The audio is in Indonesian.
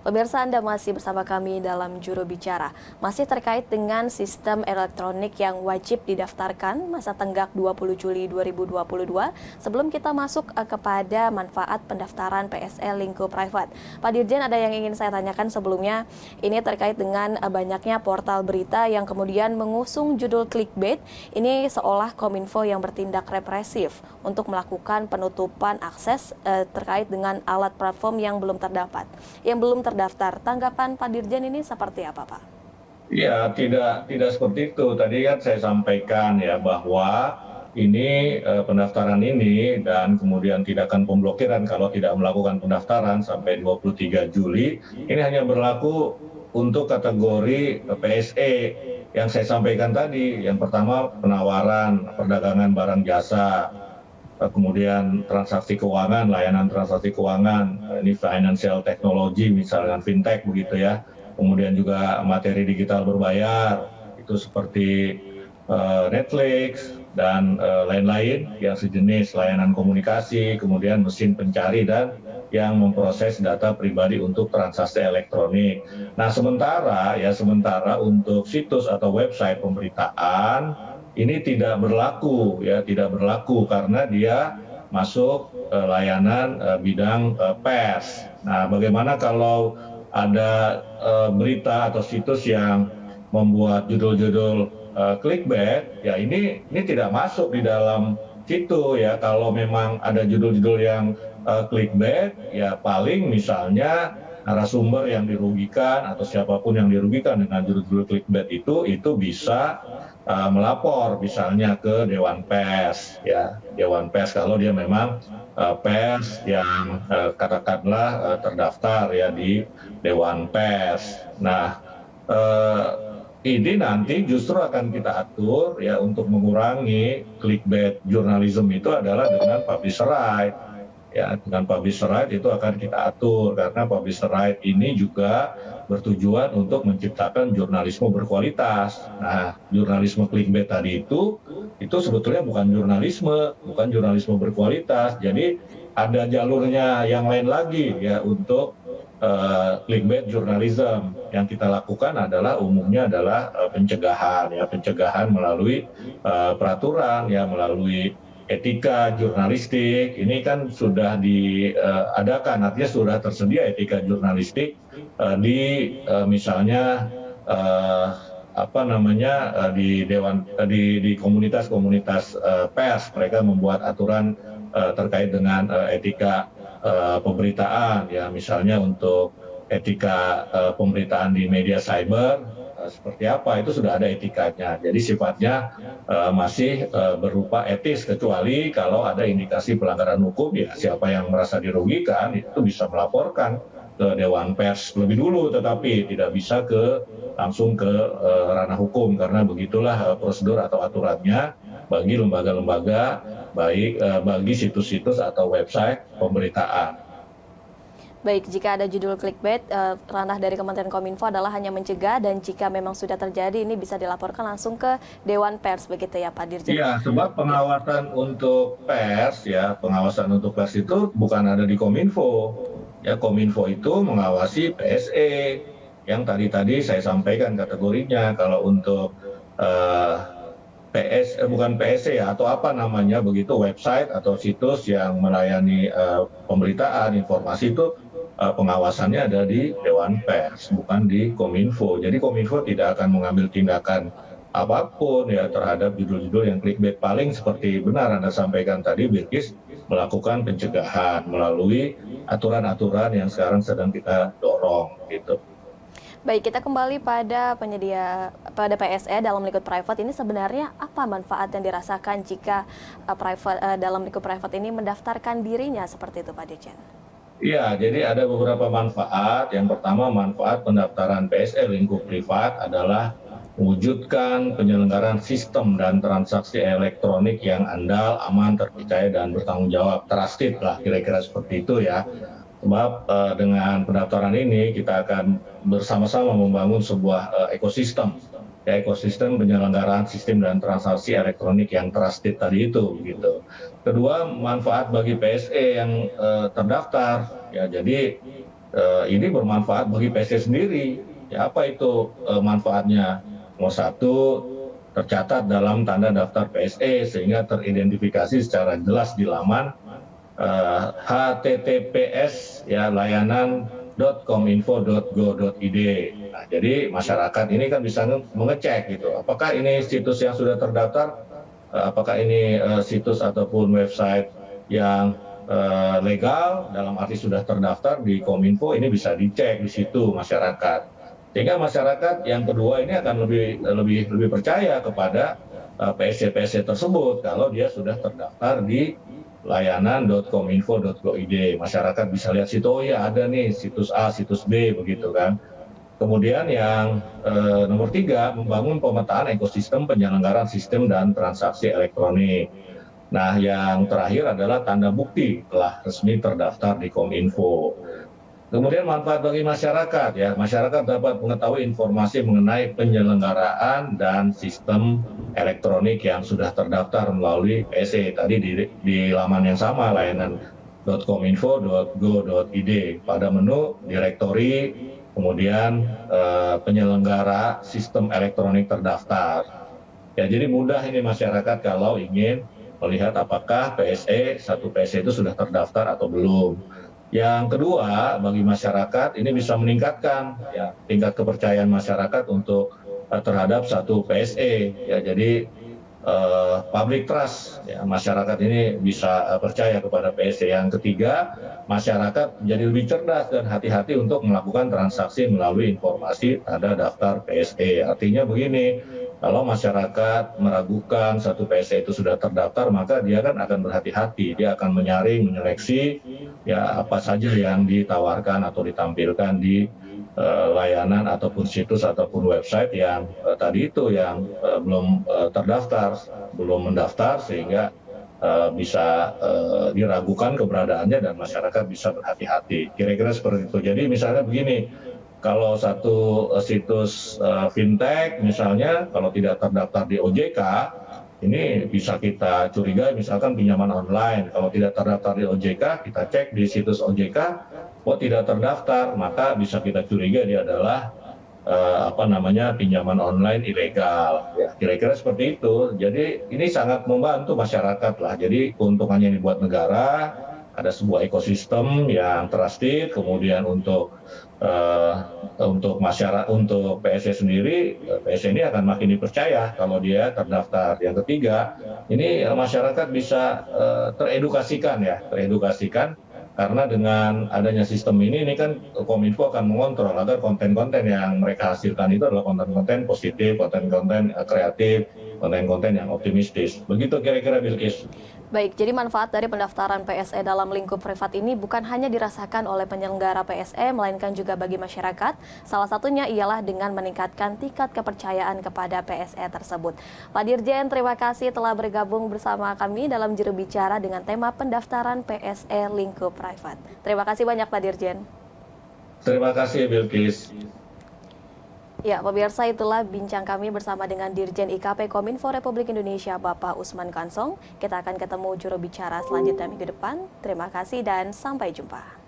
Pemirsa, Anda masih bersama kami dalam Juru Bicara. Masih terkait dengan sistem elektronik yang wajib didaftarkan masa tenggak 20 Juli 2022 sebelum kita masuk kepada manfaat pendaftaran PSE Lingkup Private. Pak Dirjen, ada yang ingin saya tanyakan sebelumnya. Ini terkait dengan banyaknya portal berita yang kemudian mengusung judul clickbait. Ini seolah Kominfo yang bertindak represif untuk melakukan penutupan akses terkait dengan alat platform yang belum terdaftar. Tanggapan Pak Dirjen ini seperti apa, Pak? Ya, tidak seperti itu. Tadi kan saya sampaikan ya bahwa ini pendaftaran ini dan kemudian tindakan pemblokiran kalau tidak melakukan pendaftaran sampai 23 Juli ini hanya berlaku untuk kategori PSE yang saya sampaikan tadi. Yang pertama penawaran, perdagangan barang jasa, kemudian transaksi keuangan, layanan transaksi keuangan, ini financial technology misalnya fintech begitu ya. Kemudian juga materi digital berbayar, itu seperti Netflix dan lain-lain yang sejenis layanan komunikasi, kemudian mesin pencari dan yang memproses data pribadi untuk transaksi elektronik. Nah, sementara untuk situs atau website pemberitaan ini tidak berlaku karena dia masuk layanan bidang pers. Nah, bagaimana kalau ada berita atau situs yang membuat judul-judul clickbait, ya ini tidak masuk di dalam situ ya. Kalau memang ada judul-judul yang clickbait, ya paling misalnya narasumber yang dirugikan atau siapapun yang dirugikan dengan judul-judul clickbait itu bisa melapor misalnya ke Dewan Pers ya, Dewan Pers kalau dia memang pers yang katakanlah terdaftar ya di Dewan Pers. Nah, ini nanti justru akan kita atur ya untuk mengurangi clickbait jurnalisme itu adalah dengan publisher right. Ya, dengan publisher right itu akan kita atur karena publisher right ini juga bertujuan untuk menciptakan jurnalisme berkualitas. Nah, jurnalisme clickbait tadi itu sebetulnya bukan jurnalisme berkualitas. Jadi ada jalurnya yang lain lagi ya untuk clickbait journalism. Yang kita lakukan adalah umumnya adalah pencegahan melalui peraturan ya, melalui etika jurnalistik. Ini kan sudah diadakan, artinya sudah tersedia etika jurnalistik di misalnya di dewan di komunitas pers. Mereka membuat aturan terkait dengan etika pemberitaan ya, misalnya untuk etika pemberitaan di media cyber seperti apa, itu sudah ada etikanya. Jadi sifatnya masih berupa etis, kecuali kalau ada indikasi pelanggaran hukum ya siapa yang merasa dirugikan itu bisa melaporkan ke Dewan Pers lebih dulu, tetapi tidak bisa langsung ke ranah hukum karena begitulah prosedur atau aturannya bagi lembaga-lembaga, bagi situs-situs atau website pemberitaan. Baik, jika ada judul clickbait, ranah dari Kementerian Kominfo adalah hanya mencegah, dan jika memang sudah terjadi ini bisa dilaporkan langsung ke Dewan Pers, begitu ya Pak Dirjen? Iya, sebab pengawasan untuk pers itu bukan ada di Kominfo. Ya, Kominfo itu mengawasi PSE yang tadi saya sampaikan kategorinya. Kalau untuk bukan PSE ya, atau apa namanya begitu, website atau situs yang melayani pemberitaan informasi itu pengawasannya ada di Dewan Pers, bukan di Kominfo. Jadi Kominfo tidak akan mengambil tindakan apapun ya terhadap judul-judul yang clickbait. Paling seperti benar Anda sampaikan tadi, Bilkis, melakukan pencegahan melalui aturan-aturan yang sekarang sedang kita dorong gitu. Baik, kita kembali pada PSE dalam lingkup private ini. Sebenarnya apa manfaat yang dirasakan jika dalam lingkup private ini mendaftarkan dirinya seperti itu, Pak Dirjen? Iya, jadi ada beberapa manfaat. Yang pertama, manfaat pendaftaran PSE lingkup privat adalah mewujudkan penyelenggaraan sistem dan transaksi elektronik yang andal, aman, terpercaya, dan bertanggung jawab. Trusted lah, kira-kira seperti itu ya. Sebab dengan pendaftaran ini kita akan bersama-sama membangun sebuah ekosistem penyelenggaraan sistem dan transaksi elektronik yang trusted tadi itu gitu. Kedua, manfaat bagi PSE yang terdaftar ya, jadi ini bermanfaat bagi PSE sendiri. Ya, apa itu manfaatnya? Nomor satu, tercatat dalam tanda daftar PSE sehingga teridentifikasi secara jelas di laman https ya layanan.kominfo.go.id. Nah, jadi masyarakat ini kan bisa mengecek gitu, apakah ini situs yang sudah terdaftar, apakah ini situs ataupun website yang legal, dalam arti sudah terdaftar di Kominfo, ini bisa dicek di situ masyarakat. Sehingga masyarakat yang kedua ini akan lebih percaya kepada PSE tersebut kalau dia sudah terdaftar di layanan.kominfo.go.id. Masyarakat bisa lihat situ, oh ya ada nih situs A, situs B, begitu kan. Kemudian yang nomor 3, membangun pemetaan ekosistem penyelenggaraan sistem dan transaksi elektronik. Nah, yang terakhir adalah tanda bukti telah resmi terdaftar di Kominfo. Kemudian manfaat bagi masyarakat, ya, masyarakat dapat mengetahui informasi mengenai penyelenggaraan dan sistem elektronik yang sudah terdaftar melalui PSE tadi di laman yang sama, layanan.kominfo.go.id. Pada menu direktori, kemudian penyelenggara sistem elektronik terdaftar. Ya, jadi mudah ini masyarakat kalau ingin melihat apakah satu PSE itu sudah terdaftar atau belum. Yang kedua, bagi masyarakat ini bisa meningkatkan ya tingkat kepercayaan masyarakat untuk terhadap satu PSE. Ya, jadi public trust, ya, masyarakat ini bisa percaya kepada PSE. Yang ketiga, masyarakat menjadi lebih cerdas dan hati-hati untuk melakukan transaksi melalui informasi tanda daftar PSE. Artinya begini, kalau masyarakat meragukan satu PSE itu sudah terdaftar, maka dia kan akan berhati-hati, dia akan menyaring, menyeleksi ya apa saja yang ditawarkan atau ditampilkan di layanan ataupun situs ataupun website yang tadi itu yang belum terdaftar, belum mendaftar, sehingga bisa diragukan keberadaannya dan masyarakat bisa berhati-hati. Kira-kira seperti itu. Jadi misalnya begini, kalau satu situs fintech misalnya kalau tidak terdaftar di OJK, ini bisa kita curigai misalkan pinjaman online. Kalau tidak terdaftar di OJK, kita cek di situs OJK, kok tidak terdaftar, maka bisa kita curigai dia adalah pinjaman online ilegal. Ya, kira-kira seperti itu. Jadi ini sangat membantu masyarakat lah. Jadi keuntungannya ini buat negara, ada sebuah ekosistem yang trusted, kemudian untuk masyarakat, untuk PSE sendiri, PSE ini akan makin dipercaya kalau dia terdaftar. Yang ketiga, ini masyarakat bisa teredukasikan karena dengan adanya sistem ini kan Kominfo akan mengontrol agar konten-konten yang mereka hasilkan itu adalah konten-konten positif, konten-konten kreatif, konten-konten yang optimistis. Begitu kira-kira, Bilkis. Baik, jadi manfaat dari pendaftaran PSE dalam lingkup privat ini bukan hanya dirasakan oleh penyelenggara PSE, melainkan juga bagi masyarakat. Salah satunya ialah dengan meningkatkan tingkat kepercayaan kepada PSE tersebut. Pak Dirjen, terima kasih telah bergabung bersama kami dalam Juru Bicara dengan tema pendaftaran PSE lingkup privat. Terima kasih banyak, Pak Dirjen. Terima kasih, Bilkis. Ya, pemirsa, itulah bincang kami bersama dengan Dirjen IKP Kominfo Republik Indonesia, Bapak Usman Kansong. Kita akan ketemu juru bicara selanjutnya minggu depan. Terima kasih dan sampai jumpa.